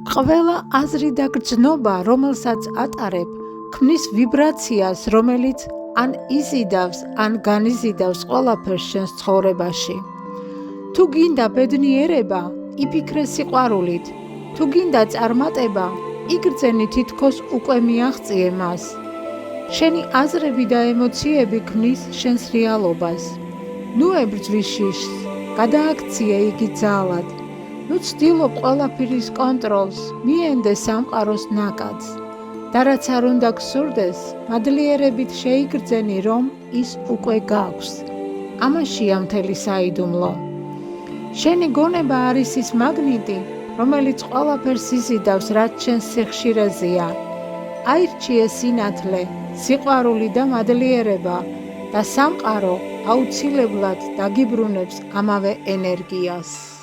ყველა აზრი და გრძნობა, რომელსაც ატარებ, ქმნის ვიბრაციას, რომელიც ან იზიდავს, ან განიზიდავს ყველაფერს შენს ცხოვრებაში. თუ გინდა ბედნიერება, იფიქრე სიყვარულით. თუ გინდა წარმატება, იგრძენი თითქოს უკვე მიაღწიე მას. შენი აზრები და ემოციები ქმნის შენს რეალობას. ნუ ებრძვის შიშს, გადააქციე იგი ძალად. ნუ ცდილობ ყველაფრის კონტროლს, მიენდე სამყაროს ნაკადს. და რაც არ უნდა გსურდეს, მადლიერებით შეიგრძენი, რომ ის უკვე გაქვს. ამაშია მთელი საიდუმლო. შენი გონება არის ის მაგნიტი, რომელიც ყველაფერს იზიდავს, რაც შენს სიხშირეზეა. აირჩიე სინათლე, სიყვარული და მადლიერება და სამყარო აუცილებლად დაგიბრუნებს ამავე ენერგიას.